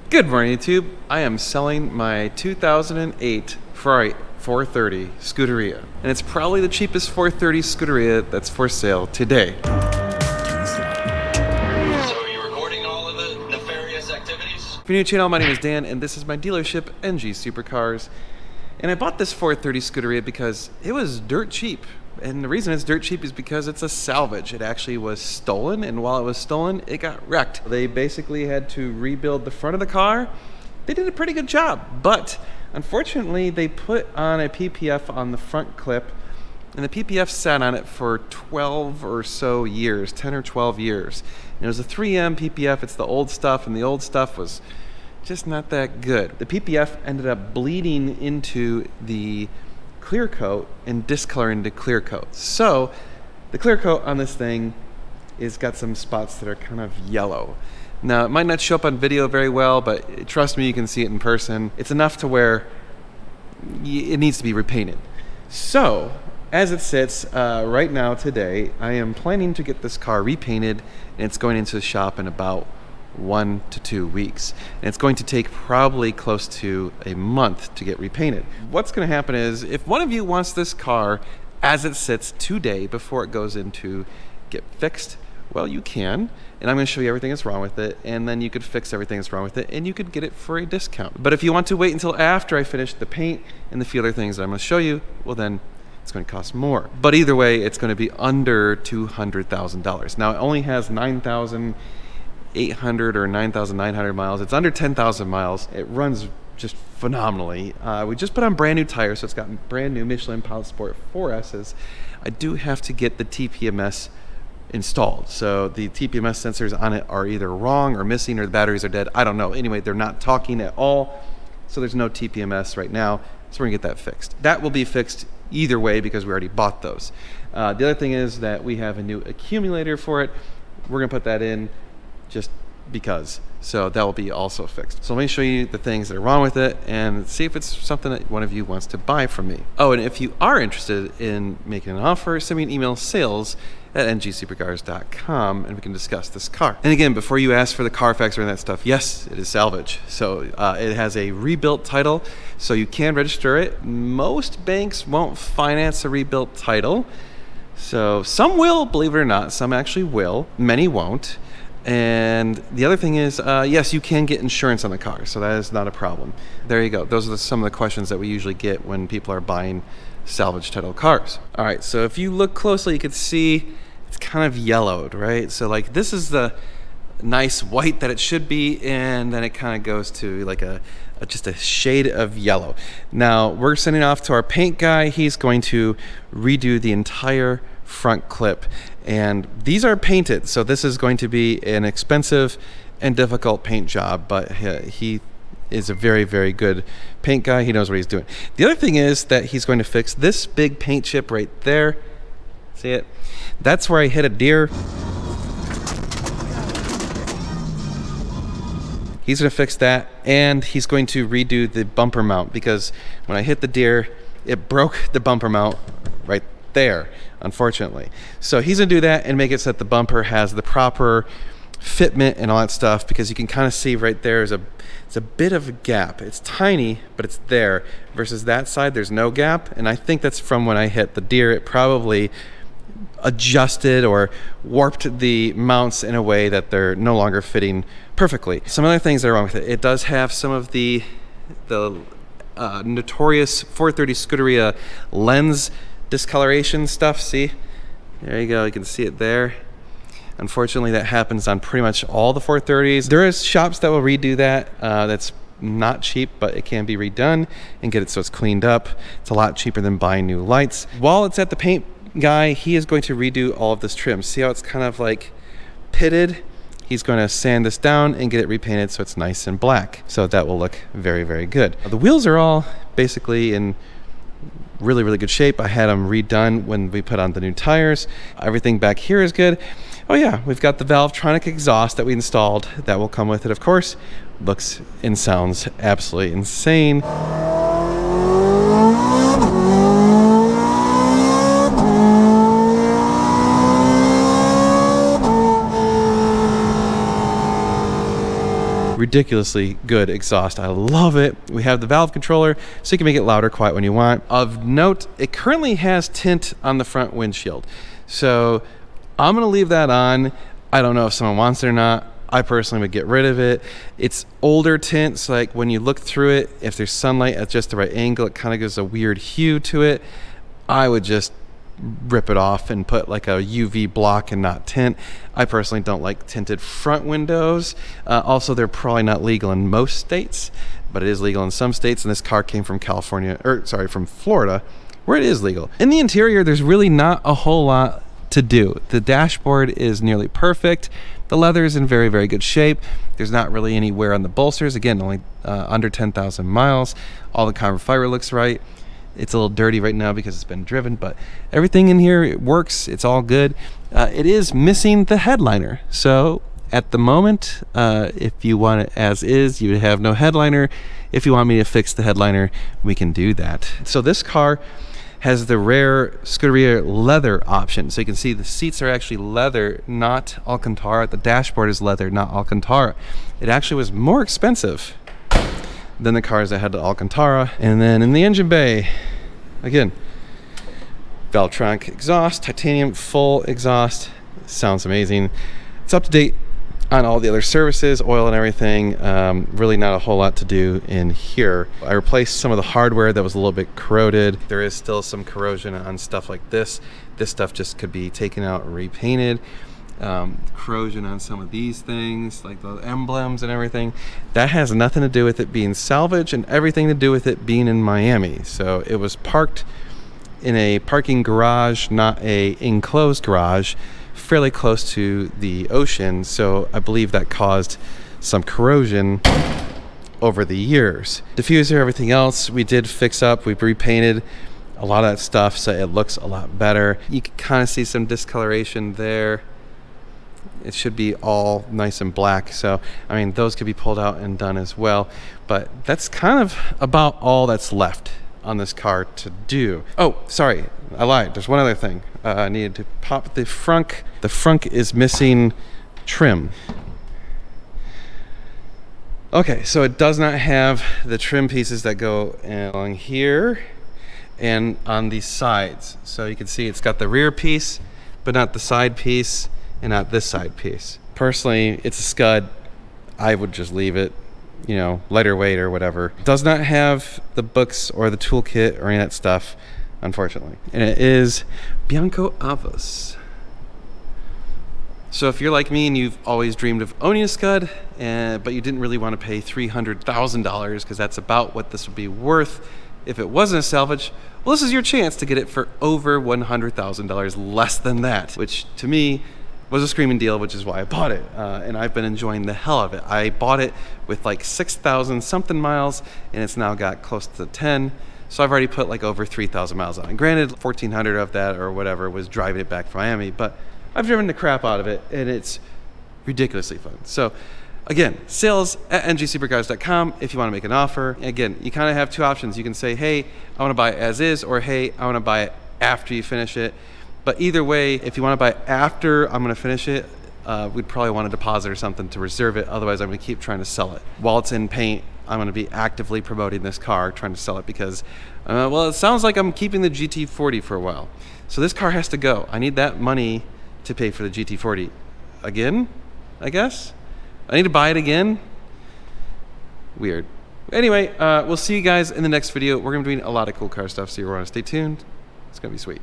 Good morning, YouTube. I am selling my 2008 Ferrari 430 Scuderia, and it's probably the cheapest 430 Scuderia that's for sale today. So are you recording all of the nefarious activities? If you're new to the channel, my name is Dan, and this is my dealership, NG Supercars. And I bought this 430 Scuderia because it was dirt cheap. And the reason it's dirt cheap is because it's a salvage. It actually was stolen, and while it was stolen, it got wrecked. They basically had to rebuild the front of the car. They did a pretty good job, but unfortunately, they put on a PPF on the front clip, and the PPF sat on it for 12 or so years, 10 or 12 years. And it was a 3M PPF. It's the old stuff, and the old stuff was just not that good. The PPF ended up bleeding into the clear coat and discoloring to clear coat. So the clear coat on this thing is got some spots that are kind of yellow. Now it might not show up on video very well, but trust me, you can see it in person. It's enough to where it needs to be repainted. So as it sits right now today, I am planning to get this car repainted, and it's going into the shop in about 1 to 2 weeks, and it's going to take probably close to a month to get repainted. What's going to happen is, if one of you wants this car as it sits today before it goes into get fixed, well, you can, and I'm going to show you everything that's wrong with it, and then you could fix everything that's wrong with it, and you could get it for a discount. But if you want to wait until after I finish the paint and the few other things that I'm going to show you, well, then it's going to cost more. But either way, it's going to be under $200,000. Now, it only has 9,800 or 9,900 miles. It's under 10,000 miles. It runs just phenomenally. We just put on brand new tires, so it's got brand new Michelin Pilot Sport 4S's. I do have to get the TPMS installed. So the TPMS sensors on it are either wrong or missing, or the batteries are dead. I don't know. Anyway, they're not talking at all. So there's no TPMS right now. So we're gonna get that fixed. That will be fixed either way because we already bought those. The other thing is that we have a new accumulator for it. We're gonna put that in just because. So that will be also fixed. So let me show you the things that are wrong with it and see if it's something that one of you wants to buy from me. Oh, and if you are interested in making an offer, send me an email, sales@ngsupercars.com, and we can discuss this car. And again, before you ask for the Carfax or that stuff, yes, it is salvage. So it has a rebuilt title, so you can register it. Most banks won't finance a rebuilt title. So some will, believe it or not, some actually will, many won't. And the other thing is, yes, you can get insurance on the car, so that is not a problem. There you go. Those are some of the questions that we usually get when people are buying salvage title cars. All right, so if you look closely, you can see it's kind of yellowed, right? So like this is the nice white that it should be, and then it kind of goes to like just a shade of yellow. Now we're sending off to our paint guy. He's going to redo the entire front clip, and these are painted, so this is going to be an expensive and difficult paint job, but he is a very, very good paint guy. He knows what he's doing. The other thing is that he's going to fix this big paint chip right there. See it? That's where I hit a deer. He's going to fix that, and he's going to redo the bumper mount, because when I hit the deer, it broke the bumper mount right there, unfortunately. So he's gonna do that and make it so that the bumper has the proper fitment and all that stuff, because you can kind of see right there is it's a bit of a gap. It's tiny, but it's there, versus that side there's no gap, and I think that's from when I hit the deer. It probably adjusted or warped the mounts in a way that they're no longer fitting perfectly. Some other things that are wrong with it: it does have some of the notorious 430 Scuderia lens discoloration stuff. See, there you go, you can see it there. Unfortunately, that happens on pretty much all the 430s. There is shops that will redo that. That's not cheap, but it can be redone and get it so it's cleaned up. It's a lot cheaper than buying new lights. While it's at the paint guy, he is going to redo all of this trim. See how it's kind of like pitted? He's going to sand this down and get it repainted so it's nice and black. So that will look very, very good. The wheels are all basically in really, really good shape. I had them redone when we put on the new tires. Everything back here is good. Oh yeah, we've got the Valvetronic exhaust that we installed. That will come with it, of course. Looks and sounds absolutely insane. ridiculously good exhaust. I love it. We have the valve controller, so you can make it louder, quiet when you want. Of note, it currently has tint on the front windshield. So I'm gonna leave that on. I don't know if someone wants it or not. I personally would get rid of it. It's older tint, so like when you look through it, if there's sunlight at just the right angle, it kind of gives a weird hue to it. I would just rip it off and put like a UV block and not tint. I personally don't like tinted front windows. Also, they're probably not legal in most states, but it is legal in some states, and this car came from from Florida, where it is legal. In the interior, there's really not a whole lot to do. The dashboard is nearly perfect. The leather is in very, very good shape. There's not really any wear on the bolsters. Again, only under 10,000 miles. All the carbon fiber looks right. It's a little dirty right now because it's been driven, but everything in here, it works. It's all good. It is missing the headliner. So at the moment, if you want it as is, you would have no headliner. If you want me to fix the headliner, we can do that. So this car has the rare Scuderia leather option. So you can see the seats are actually leather, not Alcantara. The dashboard is leather, not Alcantara. It actually was more expensive than the cars that had the Alcantara. And then in the engine bay, again, Valvetronic exhaust, titanium full exhaust. Sounds amazing. It's up to date on all the other services, oil and everything. Really not a whole lot to do in here. I replaced some of the hardware that was a little bit corroded. There is still some corrosion on stuff like this. This stuff just could be taken out and repainted. Corrosion on some of these things, like the emblems and everything. That has nothing to do with it being salvage and everything to do with it being in Miami. So it was parked in a parking garage, not a enclosed garage, fairly close to the ocean, so I believe that caused some corrosion over the years. Diffuser, everything else we did fix up. We've repainted a lot of that stuff so it looks a lot better. You can kind of see some discoloration there. It should be all nice and black, so I mean those could be pulled out and done as well, but that's kind of about all that's left on this car to do. Oh, sorry, I lied. There's one other thing. I needed to pop the frunk. The frunk is missing trim. Okay, so it does not have the trim pieces that go along here and on the sides. So you can see it's got the rear piece, but not the side piece and not this side piece. Personally, it's a Scud. I would just leave it, you know, lighter weight or whatever. Does not have the books or the toolkit or any of that stuff, unfortunately. And it is Bianco Avos. So if you're like me and you've always dreamed of owning a Scud, but you didn't really want to pay $300,000 because that's about what this would be worth if it wasn't a salvage, well, this is your chance to get it for over $100,000 less than that, which to me was a screaming deal, which is why I bought it. And I've been enjoying the hell of it. I bought it with like 6,000 something miles, and it's now got close to 10. So I've already put like over 3,000 miles on it. Granted, 1,400 of that or whatever was driving it back from Miami, but I've driven the crap out of it, and it's ridiculously fun. So again, sales@ngsupercars.com if you want to make an offer. Again, you kind of have two options. You can say, hey, I want to buy it as is, or hey, I want to buy it after you finish it. But either way, if you want to buy it after I'm going to finish it, we'd probably want a deposit or something to reserve it. Otherwise, I'm going to keep trying to sell it. While it's in paint, I'm going to be actively promoting this car, trying to sell it because, well, it sounds like I'm keeping the GT40 for a while. So this car has to go. I need that money to pay for the GT40 again, I guess. I need to buy it again. Weird. Anyway, we'll see you guys in the next video. We're going to be doing a lot of cool car stuff, so you're going to stay tuned. It's going to be sweet.